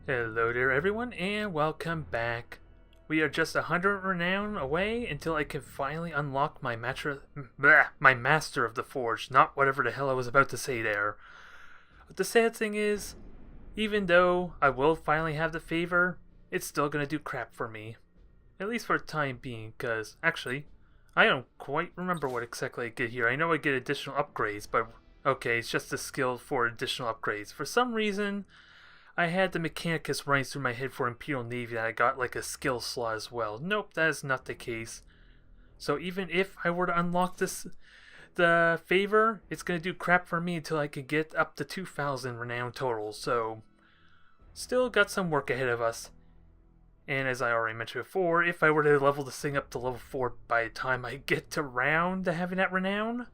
Hello there everyone and welcome back. We are just 100 renown away until I can finally unlock my my Master of the Forge, not whatever the hell I was about to say there. But the sad thing is, even though I will finally have the Favour, it's still gonna do crap for me. At least for the time being, because actually, I don't quite remember what exactly I get here. I know I get additional upgrades, but okay, it's just a skill for additional upgrades. For some reason, I had the Mechanicus running through my head for Imperial Navy that I got like a skill slot as well. Nope, that is not the case. So even if I were to unlock the Favour, it's going to do crap for me until I can get up to 2,000 renown total. So still got some work ahead of us. And as I already mentioned before, if I were to level this thing up to level 4 by the time I get to round to having that renown,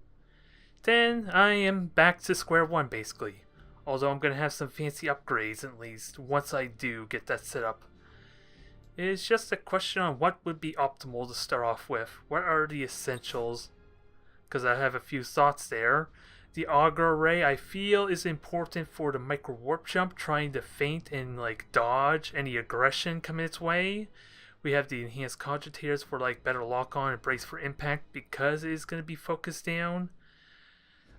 then I am back to square one basically. Although I'm going to have some fancy upgrades at least once I do get that set up. It's just a question on what would be optimal to start off with. What are the essentials? Because I have a few thoughts there. The auger array I feel is important for the micro warp jump, trying to feint and like dodge any aggression coming its way. We have the enhanced cogitators for like better lock on and brace for impact because it is going to be focused down.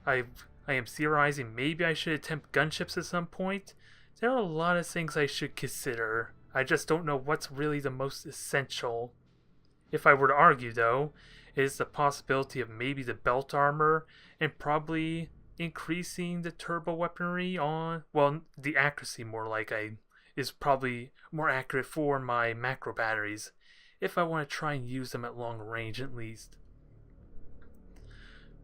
I am theorizing maybe I should attempt gunships at some point. There are a lot of things I should consider. I just don't know what's really the most essential. If I were to argue though, it is the possibility of maybe the belt armor and probably increasing the turbo weaponry on, well, the accuracy more like is probably more accurate for my macro batteries if I want to try and use them at long range at least.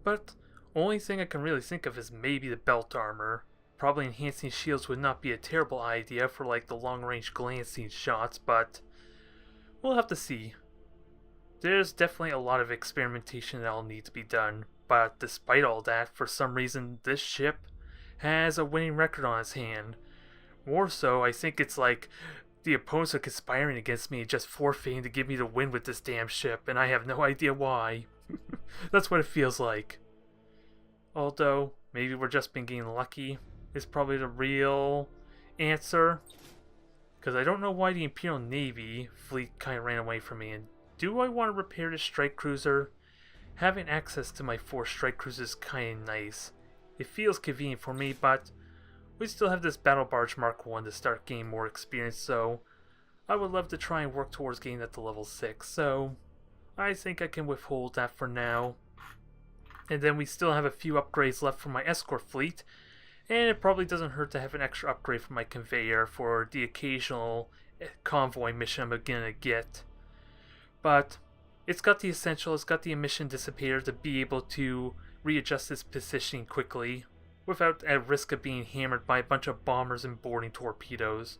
But only thing I can really think of is maybe the belt armor. Probably enhancing shields would not be a terrible idea for like the long range glancing shots, but we'll have to see. There's definitely a lot of experimentation that'll need to be done, but despite all that, for some reason this ship has a winning record on its hand. More so, I think it's like the opponents are conspiring against me, just forfeiting to give me the win with this damn ship, and I have no idea why. That's what it feels like. Although, maybe we're just been getting lucky is probably the real answer. Because I don't know why the Imperial Navy fleet kind of ran away from me. And do I want to repair this strike cruiser? Having access to my 4 strike cruisers is kind of nice. It feels convenient for me, but we still have this Battlebarge Mark 1 to start gaining more experience. So I would love to try and work towards getting that to level 6. So I think I can withhold that for now. And then we still have a few upgrades left for my escort fleet, and it probably doesn't hurt to have an extra upgrade for my conveyor for the occasional convoy mission I'm gonna get. But it's got the essential, it's got the emission dissipator to be able to readjust its positioning quickly without a risk of being hammered by a bunch of bombers and boarding torpedoes.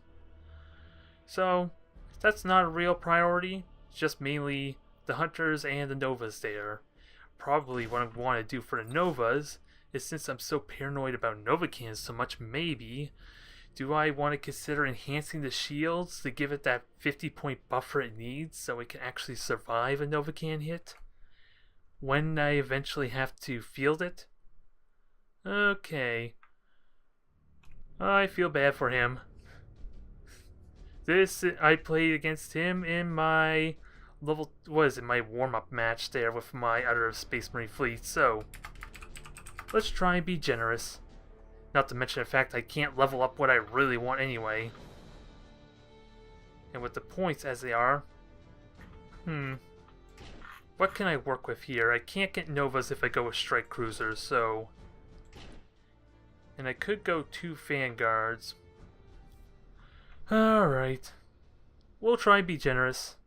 So that's not a real priority, it's just mainly the hunters and the novas there. Probably what I want to do for the Novas is, since I'm so paranoid about Nova cannons so much, maybe do I want to consider enhancing the shields to give it that 50-point buffer it needs so it can actually survive a Nova cannon hit when I eventually have to field it? Okay. I feel bad for him. I played against him in my my warm-up match there with my other Space Marine fleet, so let's try and be generous. Not to mention the fact I can't level up what I really want anyway. And with the points as they are, what can I work with here? I can't get Novas if I go with strike cruisers, so... And I could go 2 Vanguards. Alright. We'll try and be generous.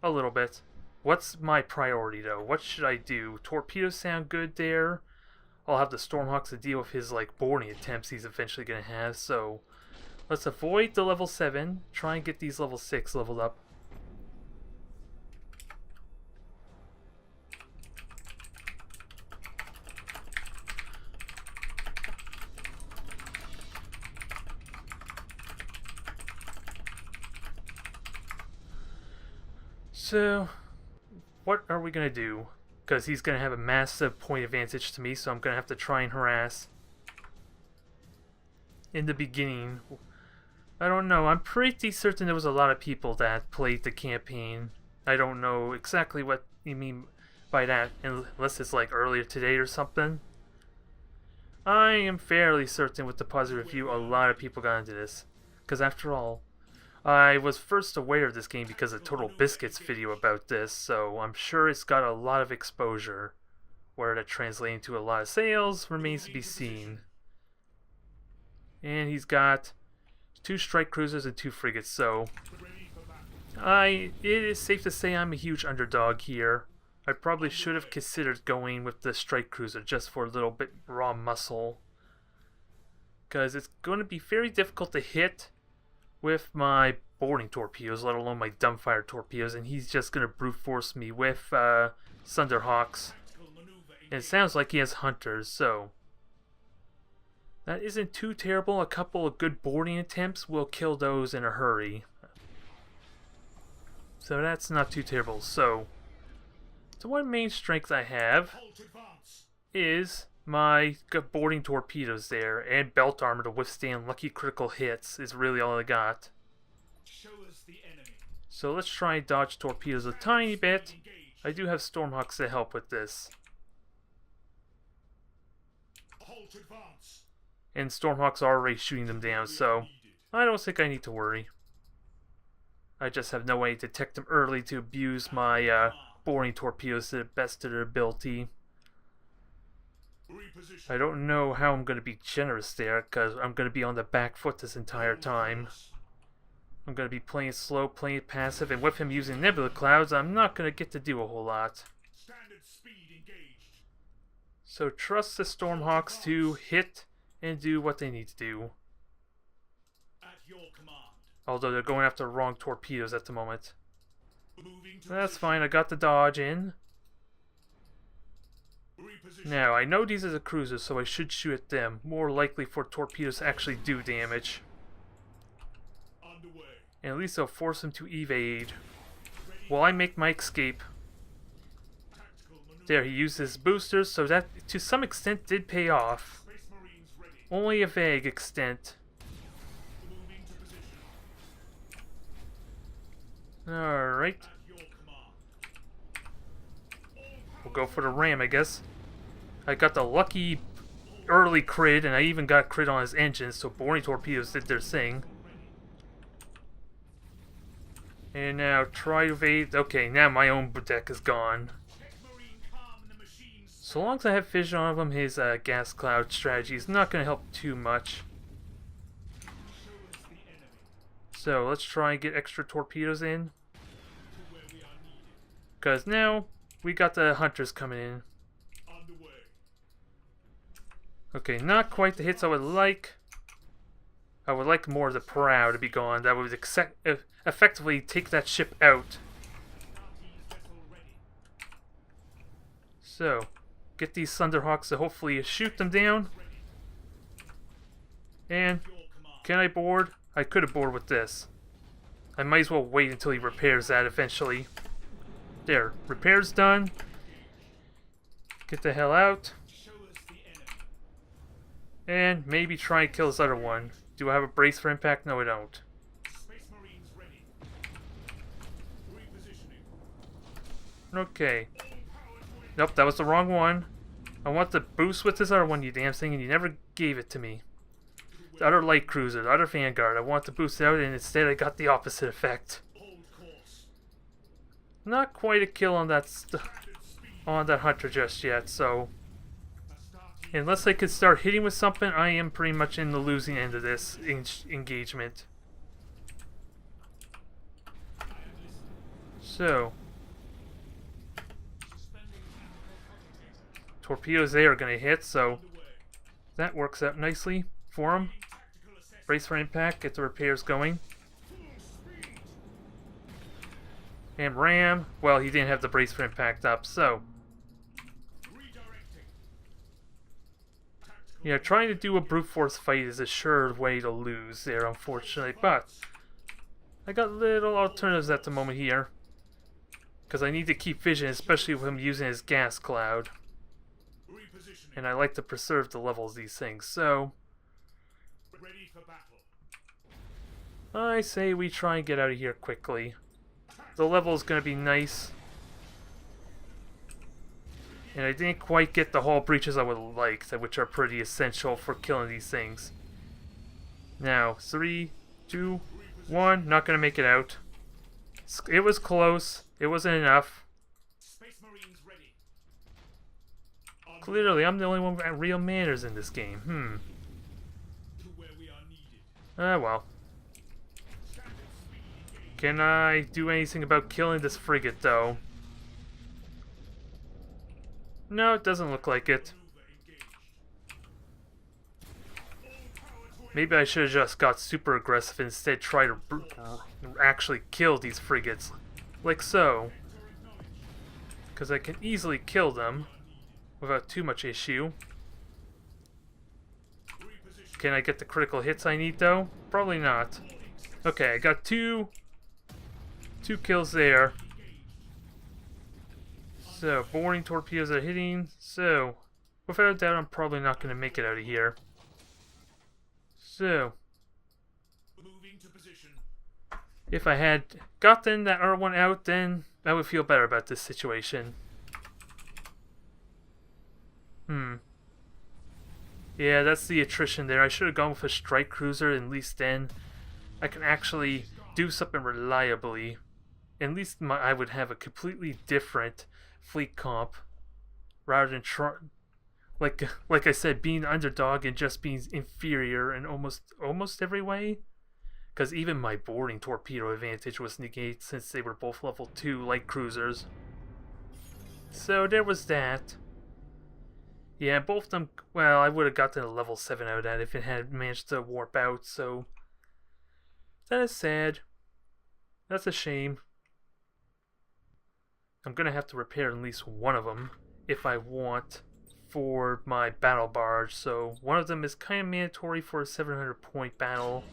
A little bit. What's my priority though? What should I do? Torpedoes sound good there. I'll have the Stormhawks to deal with his like boarding attempts he's eventually going to have, so let's avoid the level 7. Try and get these level 6 leveled up. So, what are we going to do? Because he's going to have a massive point advantage to me, so I'm going to have to try and harass in the beginning I don't know. I'm pretty certain there was a lot of people that played the campaign. I don't know exactly what you mean by that, unless it's like earlier today or something. I am fairly certain with the positive review, a lot of people got into this. Because after all, I was first aware of this game because of Total Biscuit's video about this, so I'm sure it's got a lot of exposure. Where that translates into a lot of sales remains to be seen. And he's got 2 strike cruisers and 2 frigates, so it is safe to say I'm a huge underdog here. I probably should have considered going with the strike cruiser just for a little bit raw muscle, because it's going to be very difficult to hit with my boarding torpedoes, let alone my dumbfire torpedoes, and he's just going to brute force me with Thunderhawks. And it sounds like he has hunters, so that isn't too terrible. A couple of good boarding attempts will kill those in a hurry. So that's not too terrible. So one main strength I have is my boarding torpedoes there, and belt armor to withstand lucky critical hits is really all I got. So let's try and dodge torpedoes a tiny bit. I do have Stormhawks to help with this. And Stormhawks are already shooting them down, so I don't think I need to worry. I just have no way to detect them early to abuse my boarding torpedoes to the best of their ability. I don't know how I'm going to be generous there, because I'm going to be on the back foot this entire time. I'm going to be playing slow, playing passive, and with him using Nebula Clouds, I'm not going to get to do a whole lot. So trust the Stormhawks to hit and do what they need to do. Although they're going after the wrong torpedoes at the moment. That's fine, I got the dodge in. Now, I know these are the cruisers, so I should shoot at them. More likely for torpedoes to actually do damage. And at least they'll force them to evade while I make my escape. There, he used his boosters, so that to some extent did pay off. Only a vague extent. Alright. We'll go for the ram, I guess. I got the lucky early crit, and I even got crit on his engine, so boarding torpedoes did their thing. And now try to evade. Okay, now my own deck is gone. So long as I have vision on him, his gas cloud strategy is not going to help too much. So let's try and get extra torpedoes in. Because now we got the hunters coming in. Okay, not quite the hits I would like. I would like more of the prow to be gone. That would effectively take that ship out. So, get these Thunderhawks to hopefully shoot them down. And, can I board? I could have boarded with this. I might as well wait until he repairs that eventually. There, repair's done. Get the hell out. And maybe try and kill this other one. Do I have a brace for impact? No, I don't. Okay. Nope, that was the wrong one. I want to boost with this other one, you damn thing, and you never gave it to me. The other light cruiser, the other Vanguard, I want to boost it out, and instead I got the opposite effect. Not quite a kill on that hunter just yet, so unless I could start hitting with something, I am pretty much in the losing end of this engagement. So, torpedoes there are going to hit, so that works out nicely for him. Brace for impact, get the repairs going. And ram, well, he didn't have the brace for impact up, so yeah, trying to do a brute force fight is a sure way to lose there, unfortunately, but I got little alternatives at the moment here, because I need to keep vision, especially with him using his gas cloud, and I like to preserve the levels of these things. So I say we try and get out of here quickly. The level is going to be nice. And I didn't quite get the hull breaches I would like, which are pretty essential for killing these things. Now, 3, 2, 1, not going to make it out. It was close. It wasn't enough. Clearly, I'm the only one with real manners in this game. Well. Can I do anything about killing this frigate, though? No, it doesn't look like it. Maybe I should have just got super aggressive and instead try to actually kill these frigates. Like so. Because I can easily kill them without too much issue. Can I get the critical hits I need, though? Probably not. Okay, I got two kills there. So, boring torpedoes are hitting. So, without a doubt, I'm probably not going to make it out of here. So, if I had gotten that R1 out, then I would feel better about this situation. Yeah, that's the attrition there. I should have gone with a strike cruiser, at least then I can actually do something reliably. At least I would have a completely different fleet comp, rather than like I said, being underdog and just being inferior in almost every way. Because even my boarding torpedo advantage was negated since they were both level 2 light cruisers. So there was that. Yeah, both of them, well, I would have gotten a level 7 out of that if it had managed to warp out, so that is sad. That's a shame. I'm going to have to repair at least one of them if I want for my battle barge. So one of them is kind of mandatory for a 700 point battle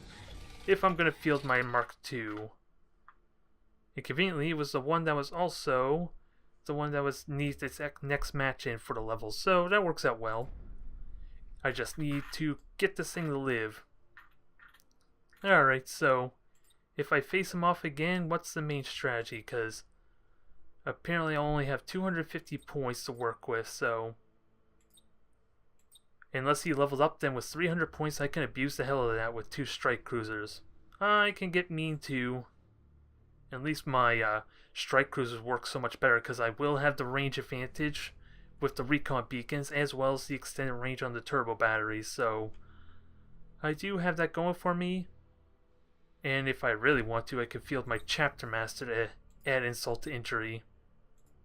if I'm going to field my Mark II. And conveniently, it was the one that was also the one that was needs its next match in for the level. So that works out well. I just need to get this thing to live. Alright, so if I face him off again, what's the main strategy? Because apparently I only have 250 points to work with, so unless he levels up then with 300 points, I can abuse the hell out of that with 2 strike cruisers. I can get mean too. At least my strike cruisers work so much better because I will have the range advantage with the recon beacons as well as the extended range on the turbo batteries, so I do have that going for me. And if I really want to, I can field my chapter master to add insult to injury.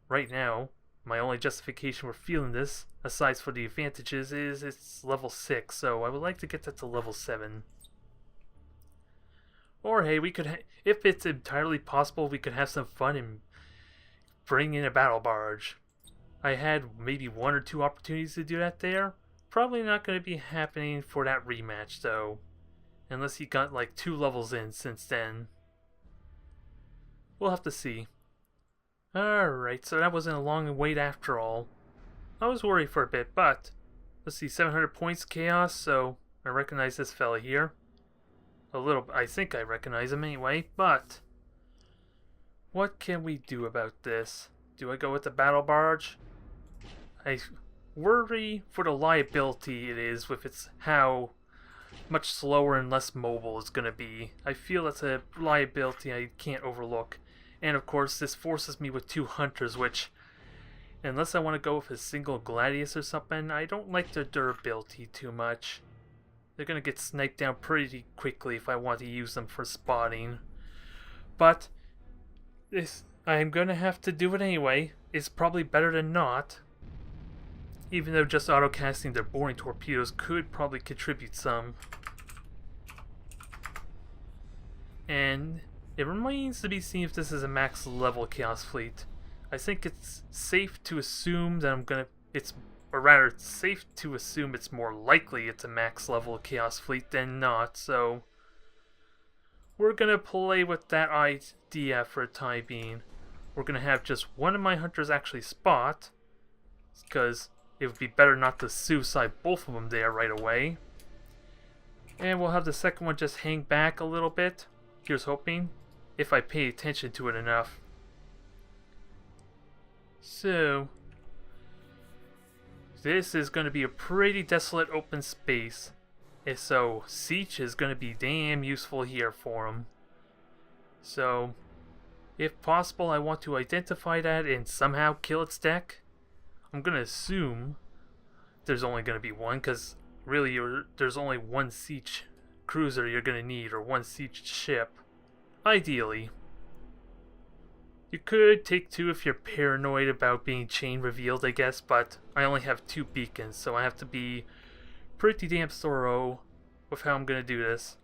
Right now, my only justification for feeling this, aside for the advantages, is it's level 6, so I would like to get that to level 7. Or hey, we could, if it's entirely possible, we could have some fun and bring in a battle barge. I had maybe 1 or 2 opportunities to do that there. Probably not going to be happening for that rematch though, unless he got like 2 levels in since then. We'll have to see. Alright, so that wasn't a long wait after all. I was worried for a bit, but let's see, 700 points chaos, so I recognize this fella here. A little, I think I recognize him anyway, but what can we do about this? Do I go with the battle barge? I worry for the liability it is with its how much slower and less mobile it's going to be. I feel that's a liability I can't overlook. And of course, this forces me with 2 hunters, which, unless I want to go with a single gladius or something, I don't like their durability too much. They're going to get sniped down pretty quickly if I want to use them for spotting. But I'm going to have to do it anyway. It's probably better than not. Even though just auto-casting their boring torpedoes could probably contribute some. And it remains to be seen if this is a max level Chaos Fleet. I think it's safe to assume that it's safe to assume it's more likely it's a max level Chaos Fleet than not, so we're gonna play with that idea for a time being. We're gonna have just one of my hunters actually spot, because it would be better not to suicide both of them there right away. And we'll have the second one just hang back a little bit. Here's hoping, if I pay attention to it enough. So, this is going to be a pretty desolate open space. And so, siege is going to be damn useful here for him. So, if possible, I want to identify that and somehow kill its deck. I'm going to assume there's only going to be one, because really there's only one siege cruiser you're going to need, or one siege ship. Ideally. You could take two if you're paranoid about being chain revealed, I guess, but I only have 2 beacons, so I have to be pretty damn thorough with how I'm going to do this.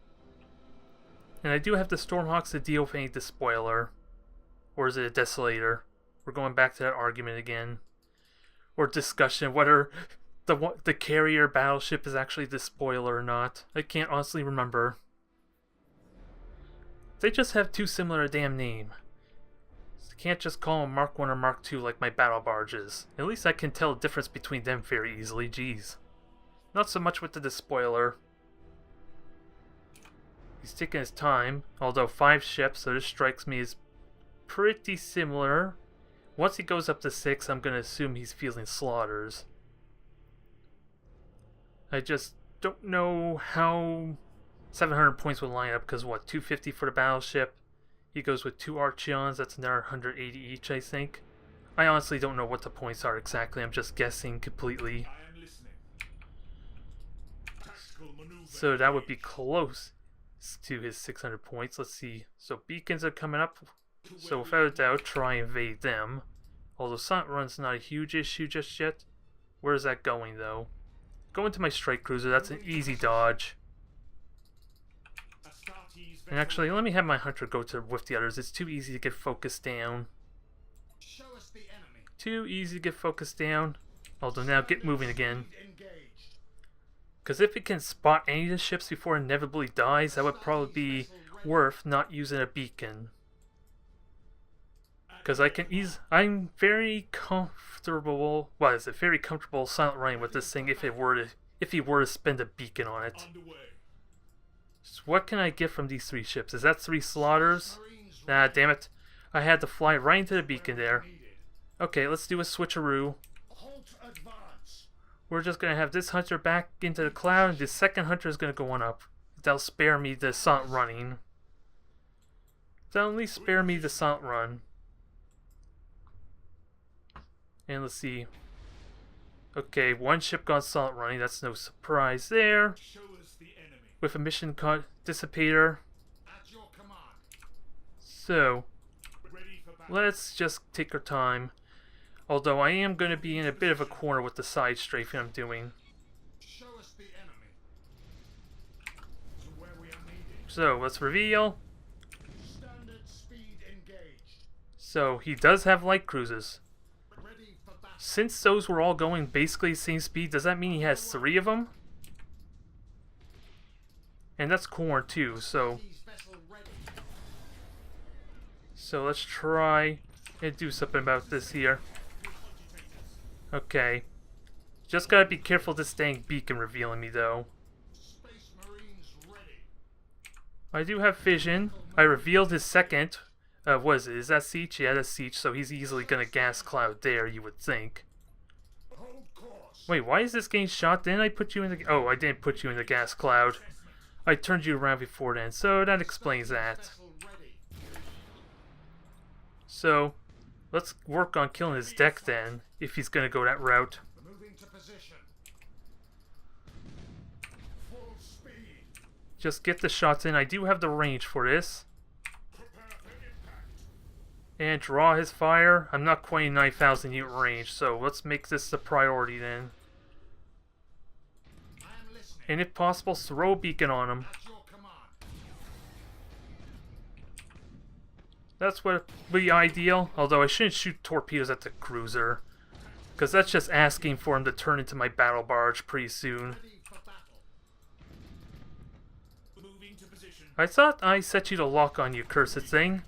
And I do have the Stormhawks to deal with any despoiler. Or is it a Desolator? We're going back to that argument again. Or discussion whether the carrier battleship is actually the spoiler or not. I can't honestly remember. They just have too similar a damn name. So I can't just call them Mark 1 or Mark 2 like my Battlebarges. At least I can tell the difference between them very easily, jeez. Not so much with the despoiler. He's taking his time, although 5 ships, so this strikes me as pretty similar. Once he goes up to 6, I'm going to assume he's feeling slaughters. I just don't know how 700 points would line up, because what, 250 for the battleship? He goes with 2 Archeons, that's another 180 each, I think. I honestly don't know what the points are exactly, I'm just guessing completely. So that would be close to his 600 points. Let's see. So beacons are coming up. So without a doubt, try and evade them. Although Silent Run's not a huge issue just yet. Where is that going though? Going to my strike cruiser, that's an easy dodge. And actually, let me have my hunter go with the others. It's too easy to get focused down. Too easy to get focused down. Although now get moving again. Because if it can spot any of the ships before it inevitably dies, that would probably be worth not using a beacon. Because I'm very comfortable. What is it? Very comfortable silent running with this thing if he were to spend a beacon on it. So what can I get from these 3 ships? Is that 3 slaughters? Nah, damn it! I had to fly right into the beacon there. Okay, let's do a switcheroo. We're just gonna have this hunter back into the cloud, and the second hunter is gonna go on up. That'll spare me the silent running. That'll at least spare me the silent run. And let's see. Okay, 1 ship got silent running, that's no surprise there. With a mission dissipator. So, let's just take our time. Although I am going to be in a bit of a corner with the side strafing I'm doing. So, let's reveal. So, he does have light cruises. Since those were all going basically the same speed, does that mean he has 3 of them? And that's corn too, so let's try and do something about this here. Okay. Just gotta be careful this dang beacon revealing me though. I do have vision. I revealed his second. What is it? Is that siege? Yeah, that's siege, so he's easily gonna gas cloud there, you would think. Wait, why is this getting shot? Didn't I put you in the... Oh, I didn't put you in the gas cloud. I turned you around before then, so that explains that. So, let's work on killing his deck then, if he's gonna go that route. Just get the shots in. I do have the range for this. And draw his fire. I'm not quite in 9,000 unit range, so let's make this the priority then. And if possible, throw a beacon on him. That's what would be ideal, although I shouldn't shoot torpedoes at the cruiser, because that's just asking for him to turn into my battle barge pretty soon. I thought I set you to lock on, you cursed thing.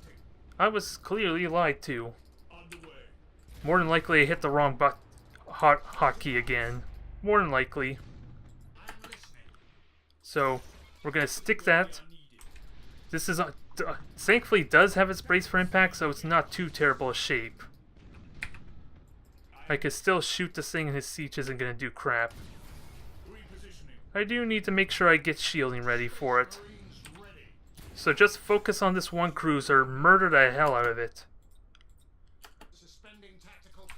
I was clearly lied to. More than likely I hit the wrong hotkey again. More than likely. So, we're gonna stick that. This is thankfully does have its brace for impact, so it's not too terrible a shape. I could still shoot this thing and his siege isn't going to do crap. I do need to make sure I get shielding ready for it. So just focus on this one cruiser, murder the hell out of it.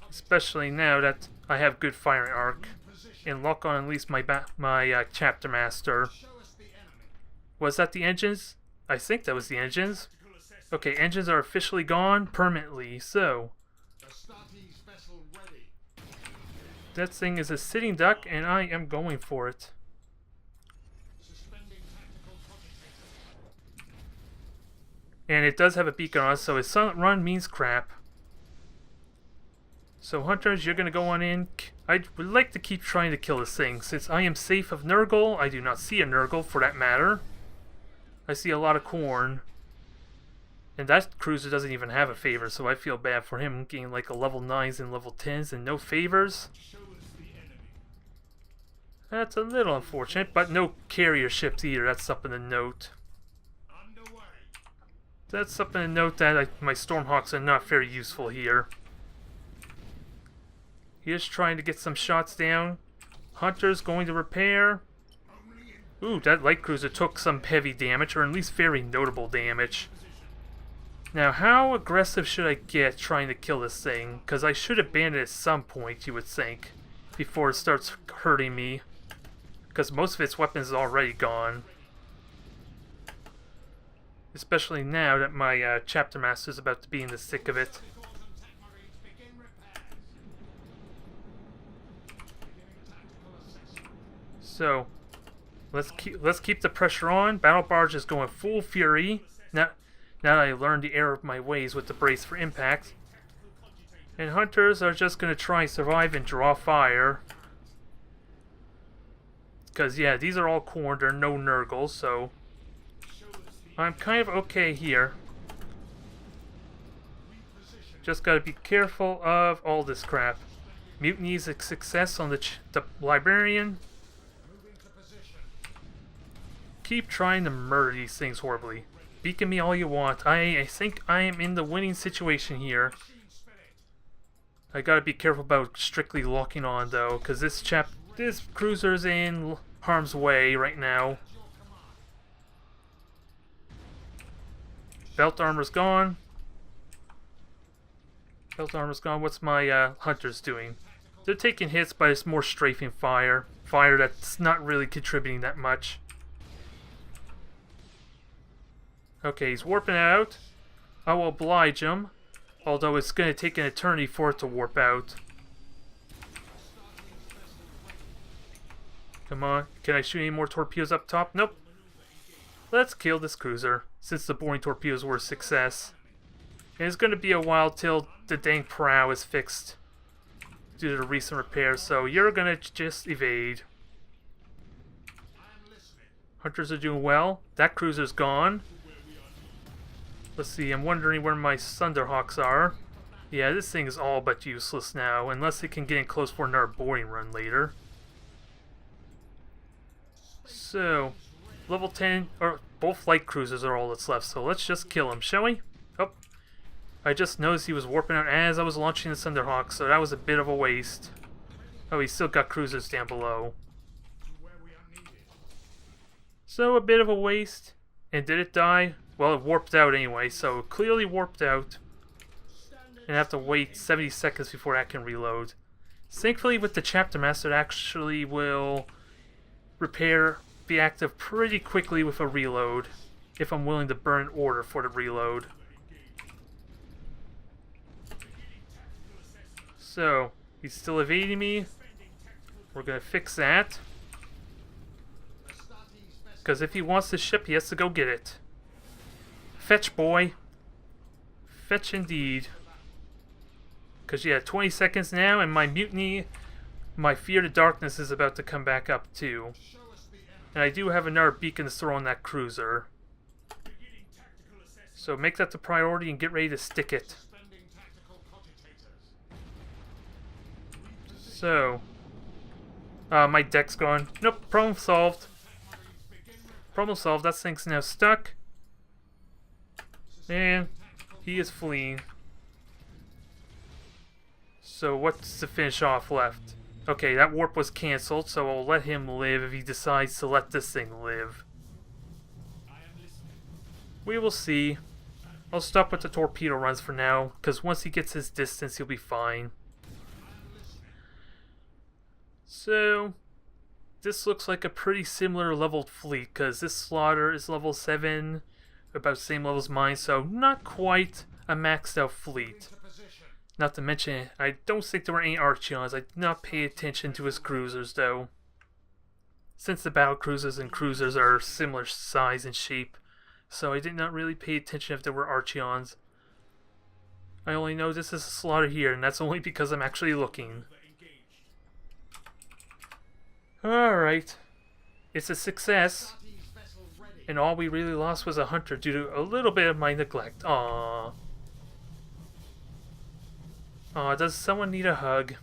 Especially now that I have good firing arc. And lock on at least my chapter master. Was that the engines? I think that was the engines. Okay, engines are officially gone permanently, so... That thing is a sitting duck, and I am going for it. And it does have a beacon on us, so his silent run means crap. So hunters, you're going to go on in. I would like to keep trying to kill this thing. Since I am safe of Nurgle, I do not see a Nurgle for that matter. I see a lot of corn. And that cruiser doesn't even have a favor, so I feel bad for him getting like a level 9s and level 10s and no favors. That's a little unfortunate, but no carrier ships either. That's something to note. That's something to note that my Stormhawks are not very useful here. He's trying to get some shots down. Hunter's going to repair. Ooh, that light cruiser took some heavy damage, or at least very notable damage. Now, how aggressive should I get trying to kill this thing? Because I should abandon it at some point, you would think, before it starts hurting me. Because most of its weapons is already gone. Especially now that my chapter master is about to be in the thick of it. So, let's keep the pressure on. Battlebarge is going full fury. Now that I learned the error of my ways with the brace for impact. And hunters are just going to try and survive and draw fire. Because, yeah, these are all corn. There are no Nurgles, so... I'm kind of okay here. Just got to be careful of all this crap. Mutiny's a success on the Librarian. Keep trying to murder these things horribly. Beacon me all you want. I think I am in the winning situation here. I gotta be careful about strictly locking on though, because this cruiser's in harm's way right now. Belt armor's gone. Belt armor's gone. What's my hunters doing? They're taking hits, but it's more strafing fire. Fire that's not really contributing that much. Okay, he's warping out. I will oblige him. Although it's going to take an eternity for it to warp out. Come on. Can I shoot any more torpedoes up top? Nope. Let's kill this cruiser, since the boring torpedoes were a success. And it's going to be a while till the dang prow is fixed due to the recent repairs, so you're going to just evade. Hunters are doing well. That cruiser's gone. Let's see, I'm wondering where my Thunderhawks are. Yeah, this thing is all but useless now, unless it can get in close for another boring run later. So, level 10, or both light cruisers are all that's left, so let's just kill him, shall we? Oh, I just noticed he was warping out as I was launching the Thunderhawk, so that was a bit of a waste. Oh, he's still got cruisers down below. So, a bit of a waste. And did it die? Well, it warped out anyway, so it clearly warped out. And I have to wait 70 seconds before I can reload. Thankfully, with the Chapter Master, it actually will be active pretty quickly with a reload, if I'm willing to burn an order for the reload. So, he's still evading me. We're going to fix that. Because if he wants the ship, he has to go get it. Fetch, boy. Fetch indeed. Because, yeah, 20 seconds now, and my mutiny, my fear to darkness is about to come back up, too. And I do have another beacon to throw on that cruiser. So make that the priority and get ready to stick it. So. My deck's gone. Nope, problem solved. Problem solved. That thing's now stuck. And he is fleeing. So what's to finish off left? Okay, that warp was cancelled, so I'll let him live if he decides to let this thing live. We will see. I'll stop with the torpedo runs for now, because once he gets his distance, he'll be fine. So, this looks like a pretty similar leveled fleet, because this slaughter is level 7, about the same level as mine, so not quite a maxed out fleet. Not to mention, I don't think there were any Archeons. I did not pay attention to his cruisers, though. Since the battle cruisers and cruisers are similar size and shape, so I did not really pay attention if there were Archeons. I only know this is a slaughter here, and that's only because I'm actually looking. Alright. It's a success. And all we really lost was a hunter due to a little bit of my neglect. Aww. Aw, does someone need a hug?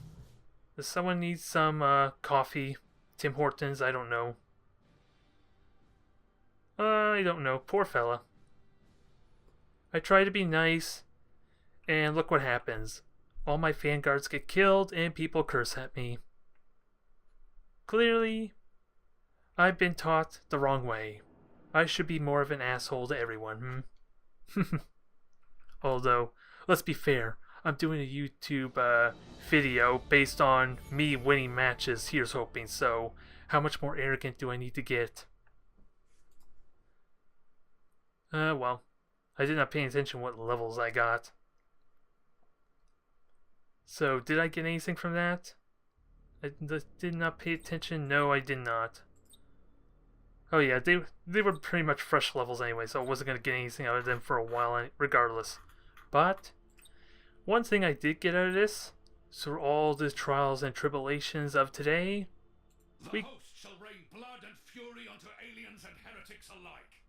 Does someone need some coffee? Tim Hortons? I don't know. I don't know. Poor fella. I try to be nice, and look what happens. All my vanguards get killed, and people curse at me. Clearly, I've been taught the wrong way. I should be more of an asshole to everyone, Although, let's be fair. I'm doing a YouTube video based on me winning matches, here's hoping, so how much more arrogant do I need to get? Well, I did not pay attention what levels I got. So, did I get anything from that? I did not pay attention? No, I did not. Oh yeah, they were pretty much fresh levels anyway, so I wasn't going to get anything out of them for a while regardless. But one thing I did get out of this, through all the trials and tribulations of today, the host shall rain blood and fury onto aliens and heretics alike.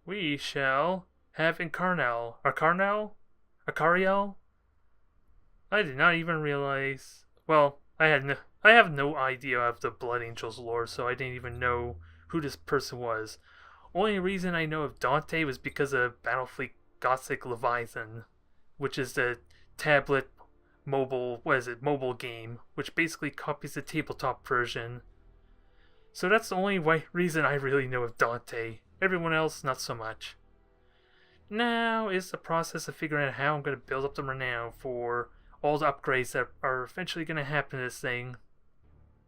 We shall have Acariel? I did not even realize. Well, I have no idea of the Blood Angels lore, so I didn't even know who this person was. Only reason I know of Dante was because of Battlefleet Gothic Leviathan, which is the tablet mobile game, which basically copies the tabletop version. So that's the only reason I really know of Dante. Everyone else, not so much. Now is the process of figuring out how I'm going to build up the renown for all the upgrades that are eventually going to happen to this thing.